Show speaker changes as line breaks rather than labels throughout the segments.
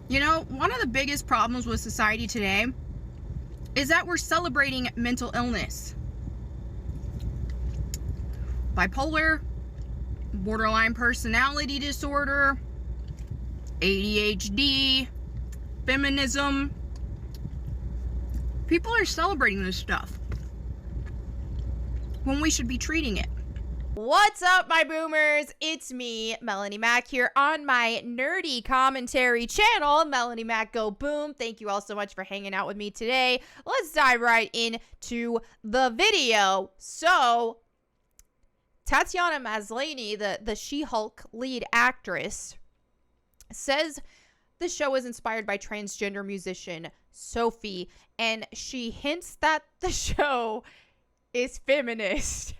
You know, one of the biggest problems with society today is that we're celebrating mental illness. Bipolar, borderline personality disorder, ADHD, feminism. People are celebrating this stuff when we should be treating it.
What's up, my boomers? It's me, Melanie Mac, here on my nerdy commentary channel, Melanie Mac Go Boom. Thank you all so much for hanging out with me today. Let's dive right into the video. So, Tatiana Maslany, the She-Hulk lead actress, says the show is inspired by transgender musician Sophie, and she hints that the show is feminist.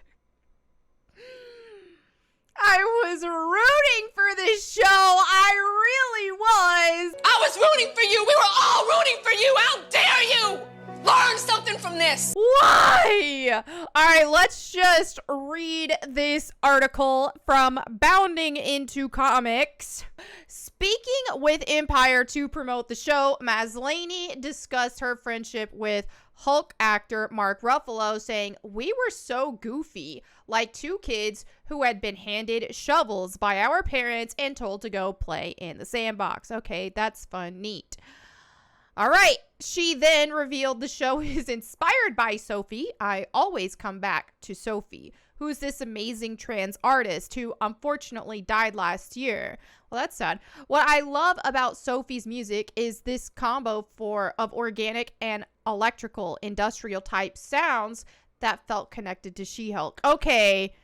I was rooting for this show. I really was.
I was rooting for you. We were all rooting for you. How dare you? Learn something from this.
Why? All right, let's just read this article from Bounding Into Comics. Speaking with Empire to promote the show, Maslany discussed her friendship with Hulk actor Mark Ruffalo, saying, "We were so goofy, like two kids who had been handed shovels by our parents and told to go play in the sandbox." Okay, that's fun, neat. All right, she then revealed the show is inspired by Sophie. I always come back to Sophie, who's this amazing trans artist who unfortunately died last year. Well, that's sad. What I love about Sophie's music is this combo of organic and electrical industrial type sounds that felt connected to She-Hulk. Okay,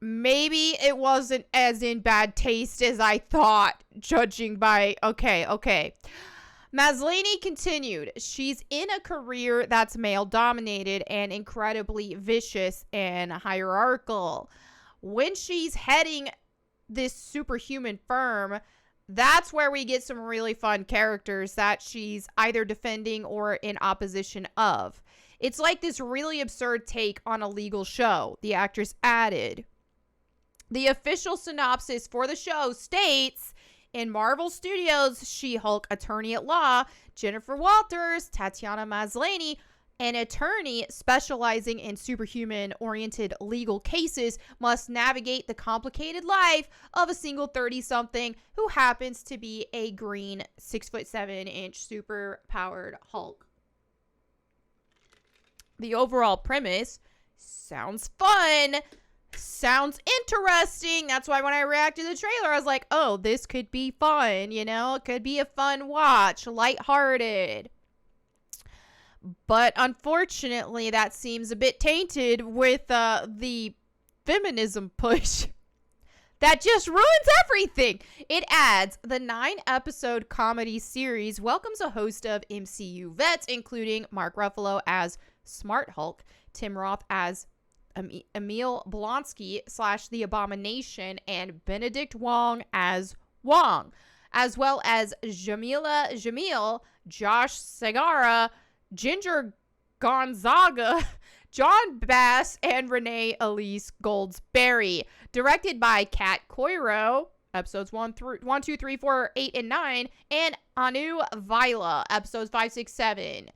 maybe it wasn't as in bad taste as I thought, judging by... Okay. Maslany continued, she's in a career that's male-dominated and incredibly vicious and hierarchical. When she's heading this superhuman firm, that's where we get some really fun characters that she's either defending or in opposition of. It's like this really absurd take on a legal show, the actress added. The official synopsis for the show states, in Marvel Studios, She-Hulk attorney at law, Jennifer Walters, Tatiana Maslany, an attorney specializing in superhuman-oriented legal cases, must navigate the complicated life of a single 30-something who happens to be a green 6'7" super-powered Hulk. The overall premise sounds fun. Sounds interesting. That's why when I reacted to the trailer, I was like, oh, this could be fun, you know? It could be a fun watch, lighthearted. But unfortunately, that seems a bit tainted with the feminism push that just ruins everything. It adds, the 9-episode comedy series welcomes a host of MCU vets, including Mark Ruffalo as Smart Hulk, Tim Roth as Emil Blonsky / The Abomination, and Benedict Wong as Wong, as well as Jamila Jamil, Josh Segarra, Ginger Gonzaga, John Bass, and Renee Elise Goldsberry. Directed by Kat Coiro, episodes 1, 2, 3, 4, 8, and 9, and Anu Vila, episodes 5, 6, 7,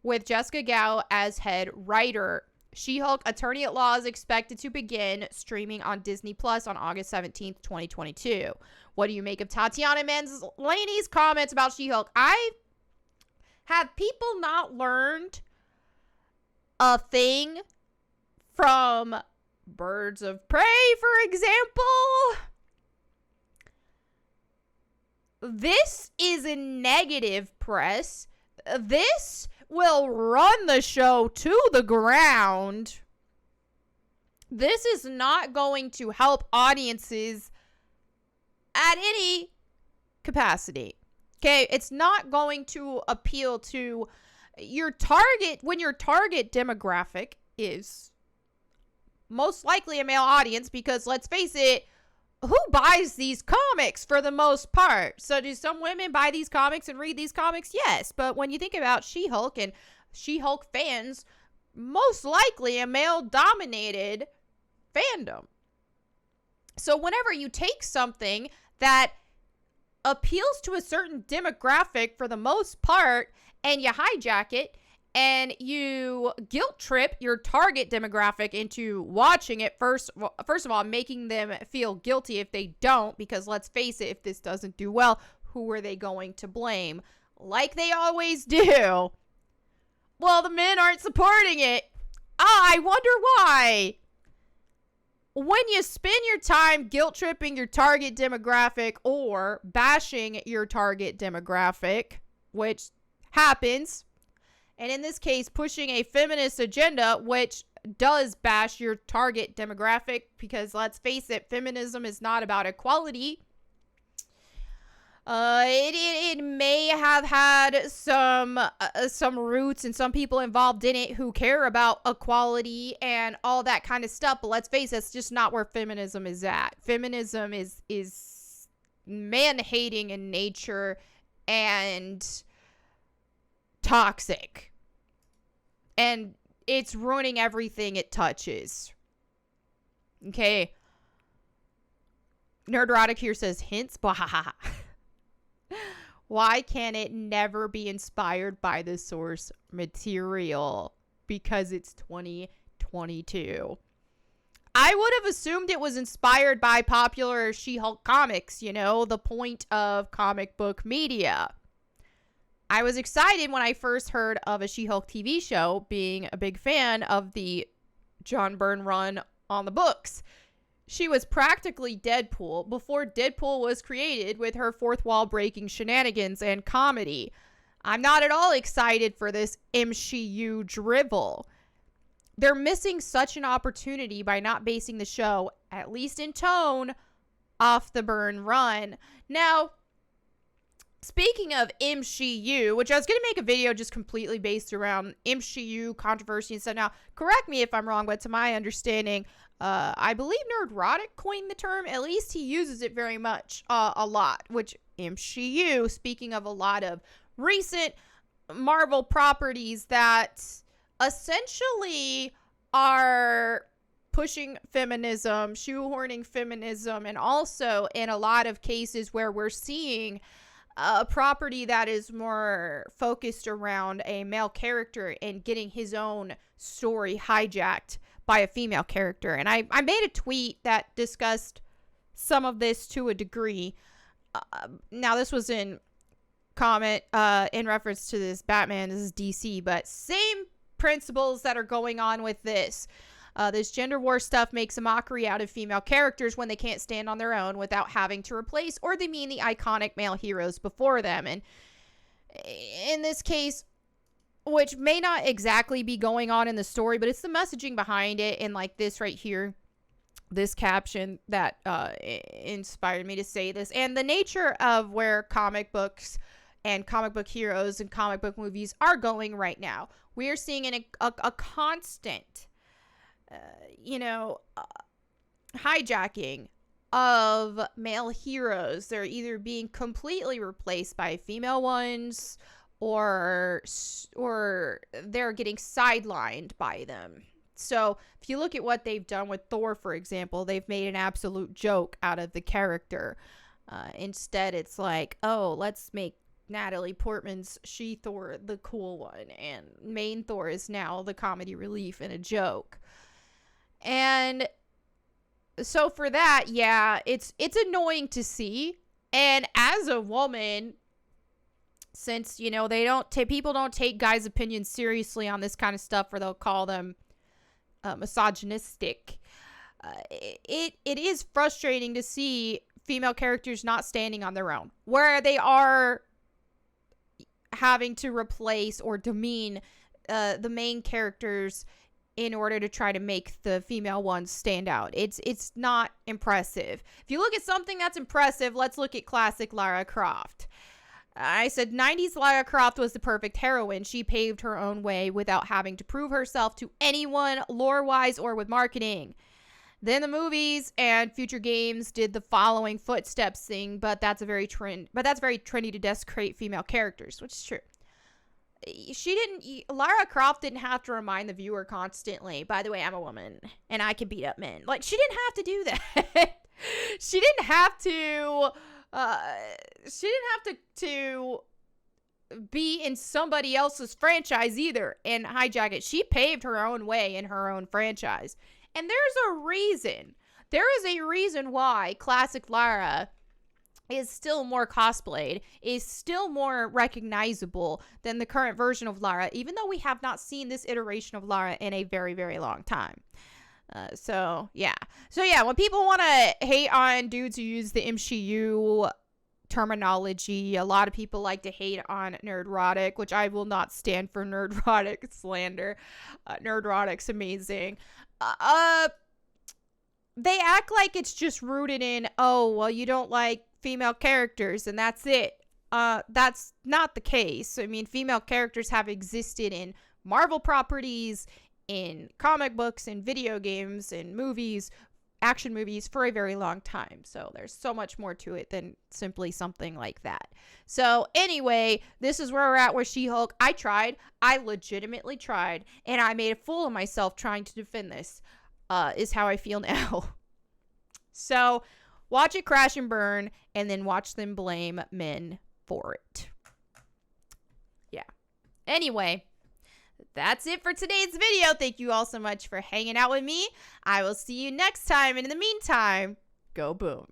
with Jessica Gao as head writer. She-Hulk Attorney at Law is expected to begin streaming on Disney Plus on August 17th, 2022. What do you make of Tatiana Maslany's comments about She-Hulk? Have people not learned a thing from Birds of Prey, for example? This is a negative press. This will run the show to the ground. This is not going to help audiences at any capacity. Okay, it's not going to appeal to your target when your target demographic is most likely a male audience, because let's face it, who buys these comics for the most part? So do some women buy these comics and read these comics? Yes. But when you think about She-Hulk and She-Hulk fans, most likely a male-dominated fandom. So whenever you take something that appeals to a certain demographic for the most part, and you hijack it and you guilt trip your target demographic into watching it, first of all, making them feel guilty if they don't, because let's face it, if this doesn't do well, who are they going to blame? Like they always do. Well, the men aren't supporting it. I wonder why. When you spend your time guilt tripping your target demographic or bashing your target demographic, which happens, and in this case, pushing a feminist agenda, which does bash your target demographic, because let's face it, feminism is not about equality. It may have had some roots and some people involved in it who care about equality and all that kind of stuff, but let's face it, it's just not where feminism is at. Feminism is man-hating in nature and toxic, and it's ruining everything it touches. Okay. Nerdrotic here says hints. Why can it never be inspired by the source material? Because it's 2022. I would have assumed it was inspired by popular She-Hulk comics, the point of comic book media. I was excited when I first heard of a She-Hulk TV show, being a big fan of the John Byrne run on the books. She was practically Deadpool before Deadpool was created, with her fourth wall breaking shenanigans and comedy. I'm not at all excited for this MCU drivel. They're missing such an opportunity by not basing the show, at least in tone, off the Byrne run. Now, speaking of MCU, which I was going to make a video just completely based around MCU controversy and stuff. Now, correct me if I'm wrong, but to my understanding, I believe Nerdrotic coined the term. At least he uses it very much, a lot, which MCU, speaking of a lot of recent Marvel properties that essentially are pushing feminism, shoehorning feminism, and also in a lot of cases where we're seeing a property that is more focused around a male character and getting his own story hijacked by a female character. And I made a tweet that discussed some of this to a degree. Now, this was in reference to this Batman. This is DC, but same principles that are going on with this. This gender war stuff makes a mockery out of female characters when they can't stand on their own without having to replace or demean the iconic male heroes before them. And in this case, which may not exactly be going on in the story, but it's the messaging behind it. And like this right here, this caption that inspired me to say this, and the nature of where comic books and comic book heroes and comic book movies are going right now. We are seeing a constant hijacking of male heroes. They're either being completely replaced by female ones, or they're getting sidelined by them. So if you look at what they've done with Thor, for example, they've made an absolute joke out of the character. Instead, it's like, oh, let's make Natalie Portman's She-Thor the cool one, and main Thor is now the comedy relief and a joke. And so for that, yeah, it's annoying to see. And as a woman, since, people don't take guys' opinions seriously on this kind of stuff, or they'll call them misogynistic. It is frustrating to see female characters not standing on their own, where they are having to replace or demean the main characters in order to try to make the female ones stand out. It's not impressive. If you look at something that's impressive, let's look at classic Lara Croft. I said 90s Lara Croft was the perfect heroine. She paved her own way without having to prove herself to anyone, lore-wise or with marketing. Then the movies and future games did the following footsteps thing, but that's very trendy to desecrate female characters, which is true. Lara Croft didn't have to remind the viewer constantly, by the way, I'm a woman and I can beat up men. Like, she didn't have to do that. She didn't have to she didn't have to be in somebody else's franchise either and hijack it. She paved her own way in her own franchise. And there's a reason. There is a reason why classic Lara is still more cosplayed, is still more recognizable than the current version of Lara, even though we have not seen this iteration of Lara in a very, very long time. So yeah, when people want to hate on dudes who use the MCU terminology, a lot of people like to hate on nerdrotic, which I will not stand for nerdrotic slander. Nerdrotic's amazing. They act like it's just rooted in, oh, well, you don't like female characters and that's it. That's not the case. I mean, female characters have existed in Marvel properties, in comic books, in video games, in movies, action movies for a very long time. So there's so much more to it than simply something like that. So anyway, this is where we're at with She-Hulk. I legitimately tried, and I made a fool of myself trying to defend this, is how I feel now. So watch it crash and burn, and then watch them blame men for it. Yeah. Anyway, that's it for today's video. Thank you all so much for hanging out with me. I will see you next time. And in the meantime, go boom.